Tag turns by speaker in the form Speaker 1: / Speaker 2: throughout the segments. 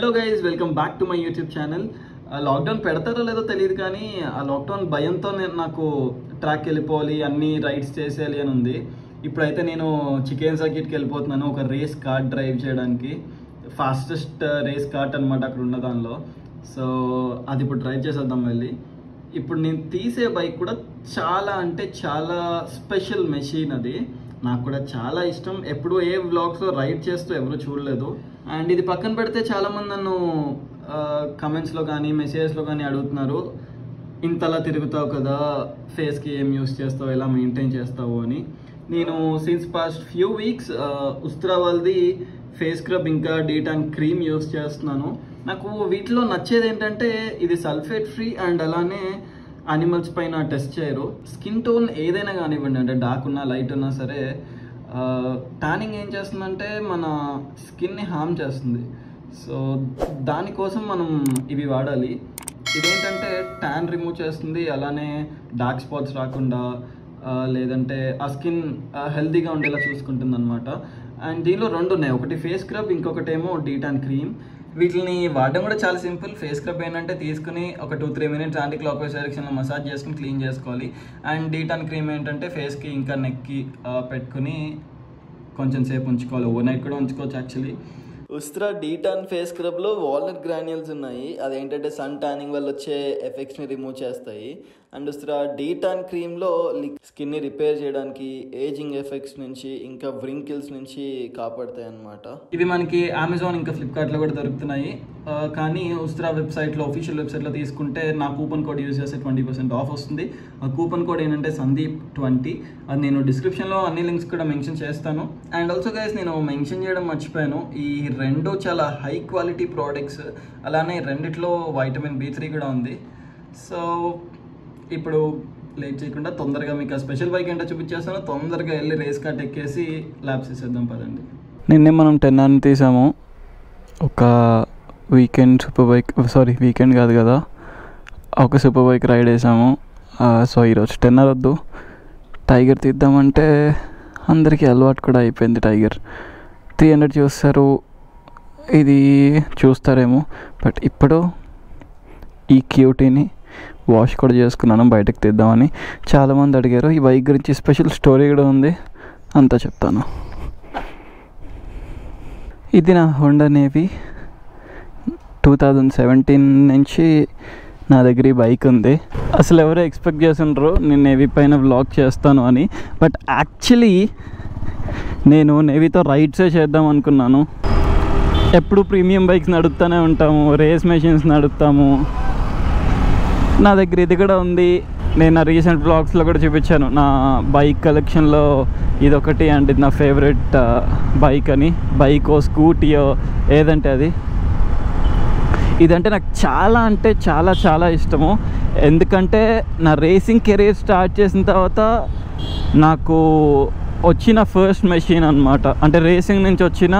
Speaker 1: Hello guys, welcome back to my YouTube channel. Lockdown పెడతారో లేదో తెలియదు, కానీ ఆ లాక్డౌన్ భయంతో నాకు ట్రాక్ వెళ్ళిపోవాలి, అన్ని రైడ్స్ చేసేయాలి అని ఉంది. ఇప్పుడైతే నేను చికెన్ సర్కిట్కి వెళ్ళిపోతున్నాను, ఒక రేస్ కార్ట్ డ్రైవ్ చేయడానికి. ఫాస్టెస్ట్ రేస్ కార్ట్ అనమాట అక్కడ ఉన్న దానిలో. సో అది ఇప్పుడు డ్రైవ్ చేసేద్దాం వెళ్ళి. ఇప్పుడు నేను తీసే బైక్ కూడా చాలా అంటే చాలా స్పెషల్ మెషిన్. అది నాకు కూడా చాలా ఇష్టం. ఎప్పుడు ఏ వ్లాగ్స్లో రైడ్ చేస్తూ ఎవరు చూడలేదు. అండ్ ఇది పక్కన పెడితే చాలామంది నన్ను కమెంట్స్లో కానీ మెసేజెస్లో కానీ అడుగుతున్నారు, ఇంతలా తిరుగుతావు కదా, ఫేస్కి ఏం యూస్ చేస్తావు, ఎలా మెయింటైన్ చేస్తావు అని. నేను సిన్స్ పాస్ట్ ఫ్యూ వీక్స్ ఉస్త్రా వాళ్ళది ఫేస్ స్క్రబ్ ఇంకా డీటాన్ క్రీమ్ యూస్ చేస్తున్నాను. నాకు వీటిలో నచ్చేది ఏంటంటే ఇది సల్ఫేట్ ఫ్రీ అండ్ అలానే యానిమల్స్ పైన టెస్ట్ చేయరు. స్కిన్ టోన్ ఏదైనా కానివ్వండి, అంటే డార్క్ ఉన్నా లైట్ ఉన్నా సరే, ట్యానింగ్ ఏం చేస్తుందంటే మన స్కిన్ని హార్మ్ చేస్తుంది. సో దానికోసం మనం ఇవి వాడాలి. ఇదేంటంటే ట్యాన్ రిమూవ్ చేస్తుంది, అలానే డార్క్ స్పాట్స్ రాకుండా లేదంటే ఆ స్కిన్ హెల్తీగా ఉండేలా చూసుకుంటుంది అనమాట. అండ్ దీనిలో రెండు ఉన్నాయి, ఒకటి ఫేస్ స్క్రబ్, ఇంకొకటేమో డీటాన్ క్రీమ్. వీటిని వాడడం కూడా చాలా సింపుల్. ఫేస్ స్క్రబ్ ఏంటంటే తీసుకుని ఒక 2-3 మినిట్స్ యాంటీ క్లాక్ వైజ్ డైరెక్షన్లో మసాజ్ చేసుకుని క్లీన్ చేసుకోవాలి. అండ్ డీటాన్ క్రీమ్ ఏంటంటే ఫేస్కి ఇంకా నెక్కి పెట్టుకుని కొంచెం సేపు ఉంచుకోవాలి. ఓవర్ నైట్ కూడా ఉంచుకోవచ్చు యాక్చువల్లీ. ఉస్త్రా డీటాన్ ఫేస్ స్క్రబ్లో వాల్నట్ గ్రాన్యూల్స్ ఉన్నాయి. అదేంటంటే సన్ ట్యానింగ్ వల్ల వచ్చే ఎఫెక్ట్స్ని రిమూవ్ చేస్తాయి. అండ్ ఉస్త్రా డీటాన్ క్రీమ్లో స్కిన్ని రిపేర్ చేయడానికి, ఏజింగ్ ఎఫెక్ట్స్ నుంచి ఇంకా వ్రింకిల్స్ నుంచి కాపాడతాయి అన్నమాట. ఇవి మనకి అమెజాన్ ఇంకా ఫ్లిప్కార్ట్లో కూడా దొరుకుతున్నాయి. కానీ ఉస్త్రా వెబ్సైట్లో, అఫీషియల్ వెబ్సైట్లో తీసుకుంటే నా కూపన్ కోడ్ యూజ్ చేస్తే 20% ఆఫ్ వస్తుంది. ఆ కూపన్ కోడ్ ఏంటంటే Sandeep20. అది నేను డిస్క్రిప్షన్లో అన్ని లింక్స్ కూడా మెన్షన్ చేస్తాను. అండ్ ఆల్సో గైస్, నేను మెన్షన్ చేయడం మర్చిపోయాను, ఈ రెండు చాలా హై క్వాలిటీ ప్రోడక్ట్స్. అలానే రెండిట్లో వైటమిన్ B3 కూడా ఉంది. సో ఇప్పుడు లేట్ చేయకుండా తొందరగా మీకు ఆ స్పెషల్ బైక్ ఏంటో చూపించేస్తాను. తొందరగా వెళ్ళి రేస్ కార్ట్ ఎక్కేసి ల్యాబ్స్ వేసేద్దాం పదండి.
Speaker 2: నిన్నే మనం 10 అని తీసాము. ఒక వీకెండ్ కాదు కదా, ఒక సూపర్ బైక్ రైడ్ వేసాము. సో ఈరోజు 10 వద్దు, టైగర్ తీద్దామంటే అందరికీ అలవాటు కూడా అయిపోయింది. టైగర్ 300 చూస్తారు, ఇది చూస్తారేమో. బట్ ఇప్పుడు ఈ క్యూటీని వాష్ కూడా చేసుకున్నాను బయటకు తీద్దామని. చాలామంది అడిగారు. ఈ బైక్ గురించి స్పెషల్ స్టోరీ కూడా ఉంది, అంతా చెప్తాను. ఇది నా హోండా నేవీ. 2017 నుంచి నా దగ్గర ఈ బైక్ ఉంది. అసలు ఎవరో ఎక్స్పెక్ట్ చేస్తుండ్రు నేను నేవీ పైన వ్లాగ్ చేస్తాను అని. బట్ యాక్చువల్లీ నేను నేవీతో రైడ్సే చేద్దాం అనుకున్నాను. ఎప్పుడు ప్రీమియం బైక్స్ నడుపుతూనే ఉంటాము, రేస్ మెషిన్స్ నడుపుతాము. నా దగ్గర ఇది కూడా ఉంది. నేను నా రీసెంట్ వ్లాగ్స్లో కూడా చూపించాను నా బైక్ కలెక్షన్లో ఇదొకటి. అండ్ ఇది నా ఫేవరెట్ బైక్ అని. బైకో స్కూటీయో ఏదంటే అది. ఇదంటే నాకు చాలా అంటే చాలా చాలా ఇష్టము. ఎందుకంటే నా రేసింగ్ కెరీర్ స్టార్ట్ చేసిన తర్వాత నాకు వచ్చిన ఫస్ట్ మెషిన్ అనమాట. అంటే రేసింగ్ నుంచి వచ్చిన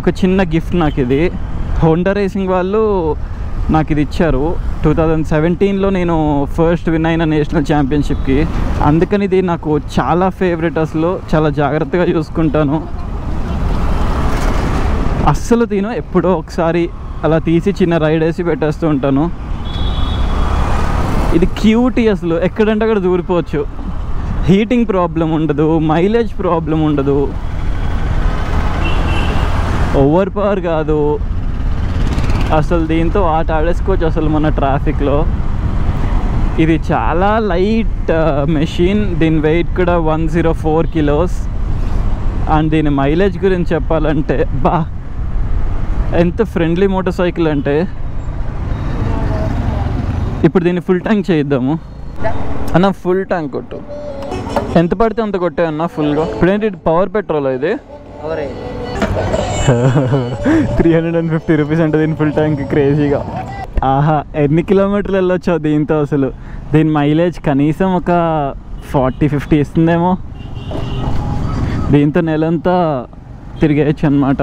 Speaker 2: ఒక చిన్న గిఫ్ట్ నాకు ఇది. హోండా రేసింగ్ వాళ్ళు నాకు ఇది ఇచ్చారు. 2017లో నేను ఫస్ట్ విన్ అయిన నేషనల్ ఛాంపియన్షిప్కి. అందుకని ఇది నాకు చాలా ఫేవరెట్. అసలు చాలా జాగ్రత్తగా చూసుకుంటాను. అస్సలు తిను, ఎప్పుడో ఒకసారి అలా తీసి చిన్న రైడ్ వేసి పెట్టేస్తూ ఉంటాను. ఇది క్యూటీ, అసలు ఎక్కడంటే అక్కడ దూరిపోవచ్చు. హీటింగ్ ప్రాబ్లం ఉండదు, మైలేజ్ ప్రాబ్లం ఉండదు, ఓవర్ పవర్ కాదు. అసలు దీంతో ఆట ఆడేసుకోవచ్చు అసలు మన ట్రాఫిక్లో. ఇది చాలా లైట్ మెషిన్. దీని వెయిట్ కూడా 104 కిలోస్. అండ్ దీని మైలేజ్ గురించి చెప్పాలంటే ఎంత ఫ్రెండ్లీ మోటార్ సైకిల్ అంటే. ఇప్పుడు దీన్ని ఫుల్ ట్యాంక్ చేయిద్దాము అన్న. ఫుల్ ట్యాంక్ కొట్టు, ఎంత పడితే అంత కొట్టే అన్న ఫుల్గా. ఇప్పుడేంటి పవర్ పెట్రోల్ ఇది 350 రూపీస్ అంటే దీని ఫుల్ ట్యాంక్ క్రేజీగా. ఆహా, ఎన్ని కిలోమీటర్లు వెళ్ళొచ్చో దీంతో. అసలు దీని మైలేజ్ కనీసం ఒక 40-50 ఇస్తుందేమో. దీంతో నెలంతా తిరిగేయచ్చు అనమాట.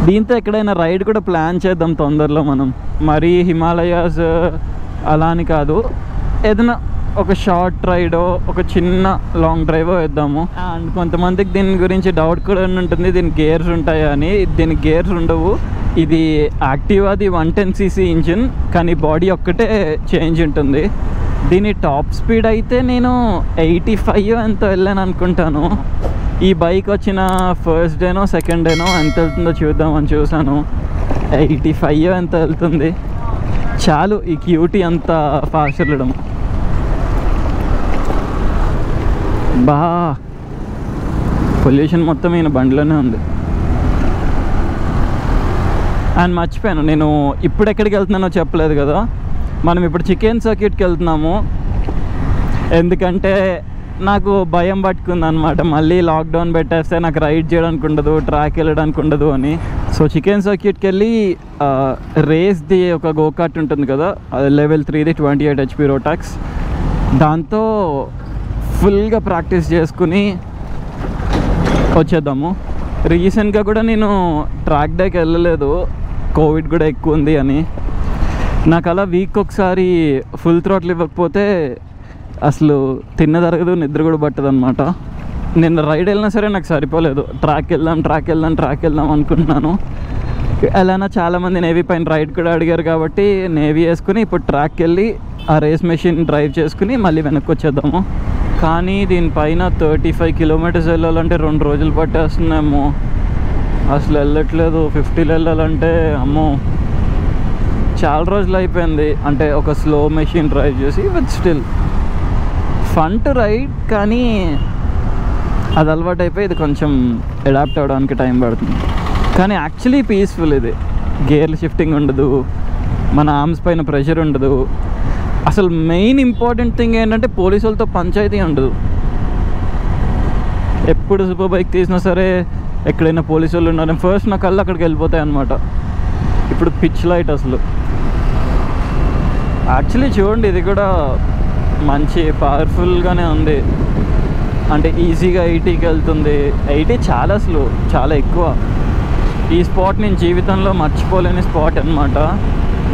Speaker 2: దీంతో ఎక్కడైనా రైడ్ కూడా ప్లాన్ చేద్దాం తొందరలో మనం. మరీ హిమాలయాస్ అలా అని కాదు, ఏదైనా ఒక షార్ట్ రైడో ఒక చిన్న లాంగ్ డ్రైవో వేద్దాము. అండ్ కొంతమందికి దీని గురించి డౌట్ కూడా ఉంటుంది, దీని గేర్స్ ఉంటాయా అని. దీనికి గేర్స్ ఉండవు. ఇది యాక్టివాది 110cc ఇంజిన్, కానీ బాడీ ఒక్కటే చేంజ్ ఉంటుంది. దీని టాప్ స్పీడ్ అయితే నేను 85 ఎంత వెళ్ళాను అనుకుంటాను. ఈ బైక్ వచ్చిన ఫస్ట్ డేనో సెకండ్ డేనో ఎంత వెళ్తుందో చూద్దామని చూసాను. 85 ఎంత వెళ్తుంది. చాలు ఈ క్యూటీ అంత ఫాస్ట్ వెళ్ళడం. బా పొల్యూషన్ మొత్తం ఈయన బండిలోనే ఉంది. అండ్ మర్చిపోయాను, నేను ఇప్పుడు ఎక్కడికి వెళ్తున్నానో చెప్పలేదు కదా. మనం ఇప్పుడు చికెన్ సర్క్యూట్కి వెళ్తున్నాము. ఎందుకంటే నాకు భయం పట్టుకుంది అనమాట, మళ్ళీ లాక్డౌన్ పెట్టేస్తే నాకు రైడ్ చేయడానికి ఉండదు, ట్రాక్ వెళ్ళడానికి ఉండదు అని. సో చికెన్ సర్క్యూట్కి వెళ్ళి రేస్ది ఒక గోకార్ట్ ఉంటుంది కదా, అది లెవెల్ 3ది 28 HP రోటాక్స్, దాంతో ఫుల్గా ప్రాక్టీస్ చేసుకుని వచ్చేద్దాము. రీసెంట్గా కూడా నేను ట్రాక్ డేకి వెళ్ళలేదు, కోవిడ్ కూడా ఎక్కువ ఉంది అని. నాకు అలా వీక్ ఒకసారి ఫుల్ థ్రోట్లు ఇవ్వకపోతే అసలు తిన్న తరగదు, నిద్ర కూడా పట్టదు అనమాట. నిన్న రైడ్ వెళ్ళినా సరే నాకు సరిపోలేదు. ట్రాక్ వెళ్దాం అనుకుంటున్నాను. అలానా చాలామంది నేవీ పైన రైడ్ కూడా అడిగారు కాబట్టి నేవీ వేసుకుని ఇప్పుడు ట్రాక్కి వెళ్ళి ఆ రేస్ మెషిన్ డ్రైవ్ చేసుకుని మళ్ళీ వెనక్కి వచ్చేద్దాము. కానీ దీనిపైన 35 kilometers వెళ్ళాలంటే 2 రోజులు పట్టేస్తున్నాము. అసలు వెళ్ళట్లేదు. 50 వెళ్ళాలంటే అమ్మో చాలా రోజులు అయిపోయింది. అంటే ఒక స్లో మెషిన్ డ్రైవ్ చేసి, but still fun to ride, కానీ అది అలవాటు అయిపోయి ఇది కొంచెం అడాప్ట్ అవ్వడానికి టైం పడుతుంది. కానీ యాక్చువల్లీ పీస్ఫుల్ ఇది. గేర్లు షిఫ్టింగ్ ఉండదు, మన ఆర్మ్స్ పైన ప్రెషర్ ఉండదు. అసలు మెయిన్ ఇంపార్టెంట్ థింగ్ ఏంటంటే పోలీసు వాళ్ళతో పంచాయతీ ఉండదు. ఎప్పుడు సూపర్ బైక్ తీసినా సరే ఎక్కడైనా పోలీసు వాళ్ళు ఉన్నారు, ఫస్ట్ నా కళ్ళు అక్కడికి వెళ్ళిపోతాయి అన్నమాట. ఇప్పుడు పిచ్ లైట్ అసలు యాక్చువల్లీ చూడండి, ఇది కూడా మంచి పవర్ఫుల్గానే ఉంది. అంటే ఈజీగా 80కి వెళ్తుంది. 80 చాలా స్లో, చాలా ఎక్కువ. ఈ స్పాట్ నేను జీవితంలో మర్చిపోలేని స్పాట్ అనమాట.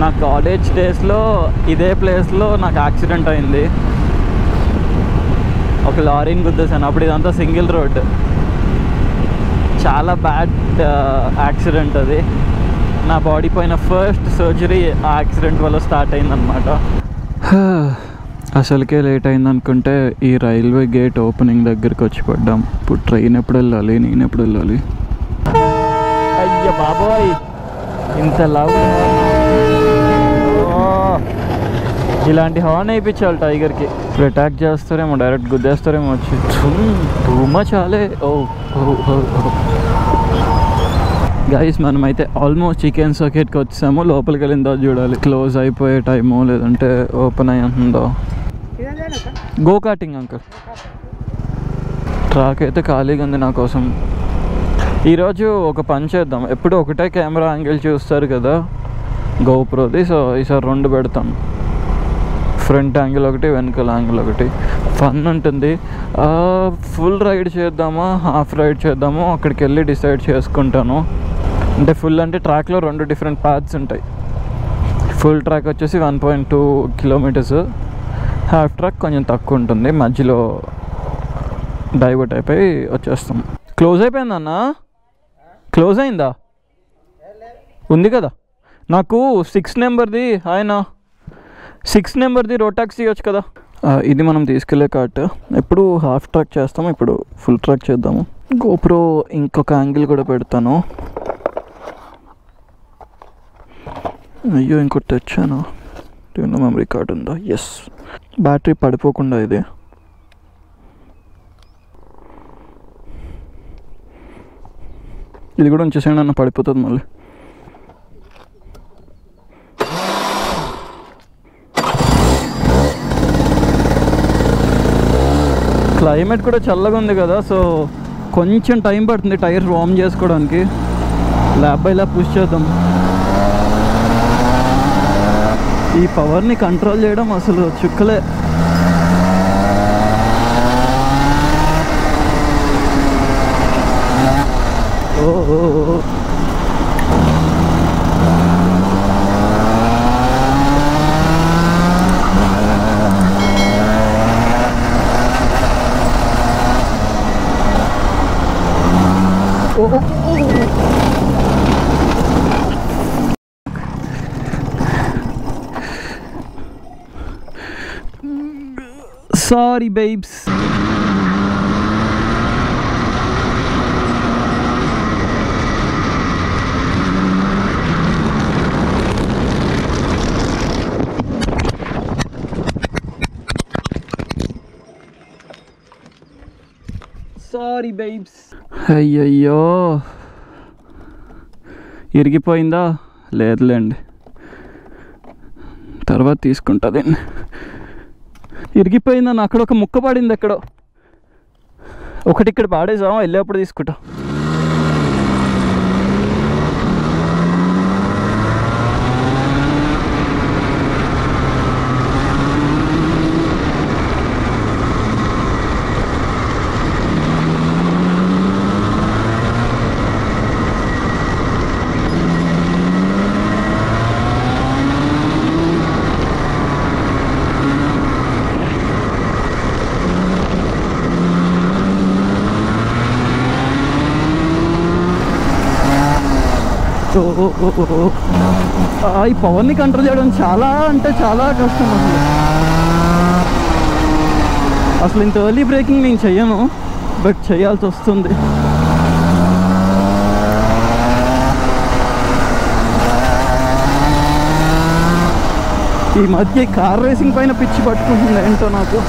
Speaker 2: నా కాలేజ్ డేస్లో ఇదే ప్లేస్లో నాకు యాక్సిడెంట్ అయింది. ఒక లారీని గుద్దేశాను. అప్పుడు ఇదంతా సింగిల్ రోడ్. చాలా బ్యాడ్ యాక్సిడెంట్ అది. నా బాడీ పైన ఫస్ట్ సర్జరీ ఆ యాక్సిడెంట్ వల్ల స్టార్ట్ అయిందనమాట. అసలుకే లేట్ అయిందనుకుంటే ఈ రైల్వే గేట్ ఓపెనింగ్ దగ్గరికి వచ్చి పడ్డాం. ఇప్పుడు ట్రైన్ ఎప్పుడు వెళ్ళాలి, నేను ఎప్పుడు వెళ్ళాలి? అయ్యో బాబోయ్, ఇంత లవ్. ఇలాంటి హార్న్ వేయించాలి టైగర్కి. ఇప్పుడు అటాక్ చేస్తారేమో, డైరెక్ట్ గుద్దేస్తారేమో వచ్చి. టూ మచ్ చాలే. ఓ గైస్, మనమైతే ఆల్మోస్ట్ చికెన్ సర్క్యూట్కి వచ్చాము. లోపలికి వెళ్ళిందో చూడాలి, క్లోజ్ అయిపోయే టైము లేదంటే ఓపెన్ అయి ఉంటుందో. Go karting uncle. ట్రాక్ అయితే ఖాళీగా ఉంది నా కోసం. ఈరోజు ఒక పని చేద్దాం. ఎప్పుడు ఒకటే కెమెరా యాంగిల్ చూస్తారు కదా గోప్రోది, సో ఈసారి 2 పెడతాం. ఫ్రంట్ యాంగిల్ ఒకటి, వెనకాల యాంగిల్ ఒకటి. ఫన్ ఉంటుంది. ఫుల్ రైడ్ చేద్దామా, హాఫ్ రైడ్ చేద్దామో అక్కడికి వెళ్ళి డిసైడ్ చేసుకుంటాను. అంటే ఫుల్ అంటే ట్రాక్లో 2 డిఫరెంట్ పాత్స్ ఉంటాయి. ఫుల్ ట్రాక్ వచ్చేసి 1.2 kilometers, హాఫ్ ట్రాక్ కొంచెం తక్కువ ఉంటుంది. మధ్యలో డైవర్ట్ అయిపోయి వచ్చేస్తాం. క్లోజ్ అయిపోయిందన్నా? క్లోజ్ అయిందా? ఉంది కదా. నాకు 6 నెంబర్ది ఆయన 6 నెంబర్ది రోటాక్స్ ఇవ్వచ్చు కదా. ఇది మనం తీసుకెళ్ళే కార్ట్. ఎప్పుడు హాఫ్ ట్రాక్ చేస్తాము, ఇప్పుడు ఫుల్ ట్రాక్ చేద్దాము. గోప్రో ఇంకొక యాంగిల్ కూడా పెడతాను. అయ్యో ఇంకోటి తెచ్చాను. దీనిలో మెమరీ కార్డ్ ఉందా? ఎస్. బ్యాటరీ పడిపోకుండా ఇది. ఇది కూడా ఉంచేసాను, అన్న పడిపోతుంది మళ్ళీ. క్లైమేట్ కూడా చల్లగా ఉంది కదా, సో కొంచెం టైం పడుతుంది టైర్ వార్మ్ చేసుకోవడానికి. ల్యాబ్ బై ల్యాబ్ పుష్ చేద్దాం. ఈ పవర్ని కంట్రోల్ చేయడం అసలు చుక్కలే. ఓ సారీ బేబ్స్. Sorry babes. అయ్యయ్యో, ఇరిగిపోయిందా? లేదులేండి, తర్వాత తీసుకుంటా దీన్ని. ఇరిగిపోయిందని అక్కడ ఒక ముక్క పడింది ఎక్కడో, ఒకటి ఇక్కడ పాడేసాం, వెళ్ళేప్పుడు తీసుకుంటా. ఈ పవర్ని కంట్రోల్ చేయడం చాలా అంటే చాలా కష్టం అసలు ఇంత ఎర్లీ బ్రేకింగ్ నేను చెయ్యను, బట్ చేయాల్సి వస్తుంది. ఈ మధ్య కార్ రేసింగ్ పైన పిచ్చి పట్టుకుంటుంది ఏంటో నాకు.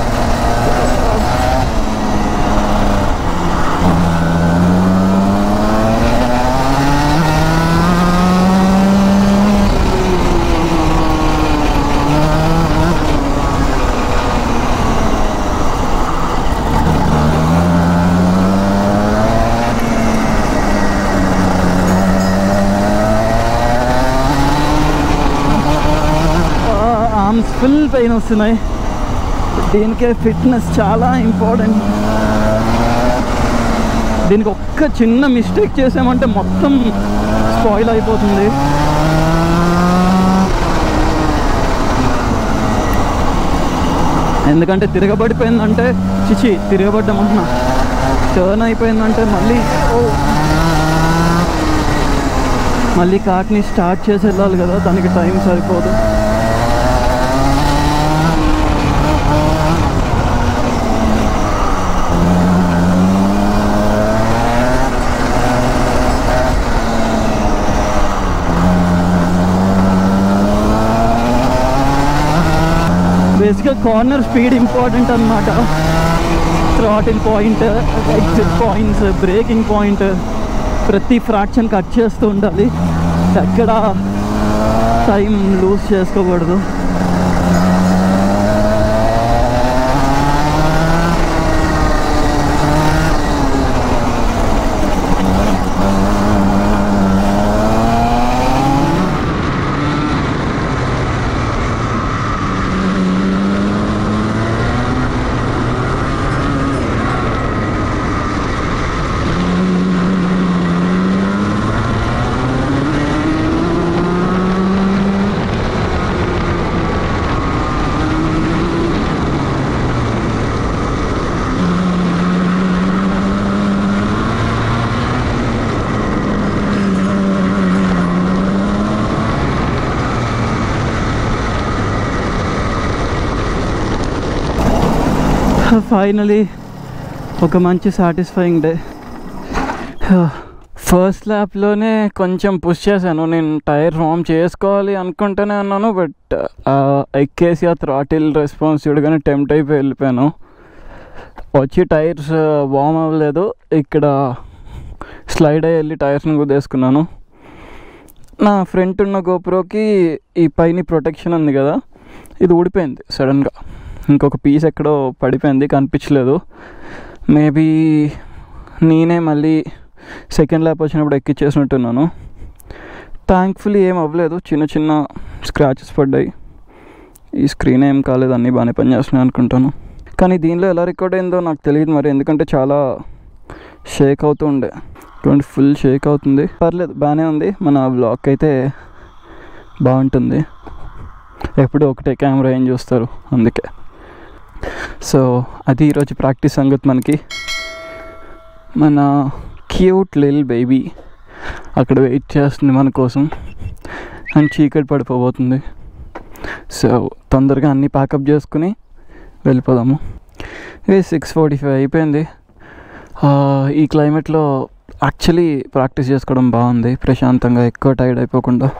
Speaker 2: ఫుల్ పెయిన్ వస్తున్నాయి. దీనికే ఫిట్నెస్ చాలా ఇంపార్టెంట్. దీనికి ఒక్క చిన్న మిస్టేక్ చేసామంటే మొత్తం స్పాయిల్ అయిపోతుంది. ఎందుకంటే తిరగబడిపోయిందంటే తిరగబడ్డామన్నా, టర్న్ అయిపోయిందంటే మళ్ళీ కార్ట్ని స్టార్ట్ చేసి వెళ్ళాలి కదా, దానికి టైం సరిపోదు. బేసిక్గా కార్నర్ స్పీడ్ ఇంపార్టెంట్ అన్నమాట. Throttle point, exit points, breaking point, ప్రతి ఫ్రాక్షన్ కట్ చేస్తూ ఉండాలి. ఎక్కడ టైం లూజ్ చేసుకోకూడదు. ఫైనలీ ఒక మంచి సాటిస్ఫైయింగ్ డే. ఫస్ట్ ల్యాప్లోనే కొంచెం పుష్ చేశాను. నేను టైర్ వార్మ్ చేసుకోవాలి అనుకుంటూనే అన్నాను, బట్ ఎక్కేసి ఆ థ్రాటిల్ రెస్పాన్స్ చూడగానే టెంప్ట్ అయిపోయి వెళ్ళిపోయాను. వచ్చి టైర్స్ వార్మ్ అవ్వలేదు, ఇక్కడ స్లైడ్ అయ్యి వెళ్ళి టైర్స్ని కుదేసుకున్నాను. నా ఫ్రంట్ ఉన్న గోప్రోకి ఈ పైన ప్రొటెక్షన్ ఉంది కదా, ఇది ఊడిపోయింది సడన్గా. ఇంకొక పీస్ ఎక్కడో పడిపోయింది, కనిపించలేదు. మేబీ నేనే మళ్ళీ సెకండ్ ల్యాప్ వచ్చినప్పుడు ఎక్కిచ్చేసినట్టున్నాను. థ్యాంక్ఫుల్లీ ఏం అవ్వలేదు, చిన్న చిన్న స్క్రాచెస్ పడ్డాయి. ఈ స్క్రీన్ ఏం కాలేదు, అన్నీ బాగానే పనిచేస్తున్నాయి అనుకుంటాను. కానీ దీనిలో ఎలా రికార్డ్ అయిందో నాకు తెలియదు మరి, ఎందుకంటే చాలా షేక్ అవుతూ ఉండే, ఫుల్ షేక్ అవుతుంది. పర్లేదు, బాగానే ఉంది. మన వ్లాగ్ అయితే బాగుంటుంది. ఎప్పుడు ఒకటే కెమెరా ఏం చూస్తారు, అందుకే. సో అది ఈరోజు ప్రాక్టీస్ సంగతి. మనకి మన క్యూట్ లిల్ బేబీ అక్కడ వెయిట్ చేస్తుంది మన కోసం, అండ్ చీకటి పడిపోబోతుంది. సో తొందరగా అన్నీ ప్యాకప్ చేసుకుని వెళ్ళిపోదాము. 6:45 అయిపోయింది. ఈ క్లైమేట్లో యాక్చువల్లీ ప్రాక్టీస్ చేసుకోవడం బాగుంది, ప్రశాంతంగా, ఎక్కువ టైర్డ్ అయిపోకుండా.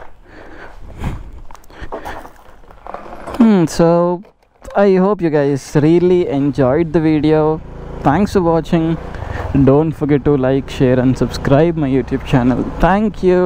Speaker 2: So I hope you guys really enjoyed the video. Thanks for watching. Don't forget to like, share and subscribe my YouTube channel. Thank you.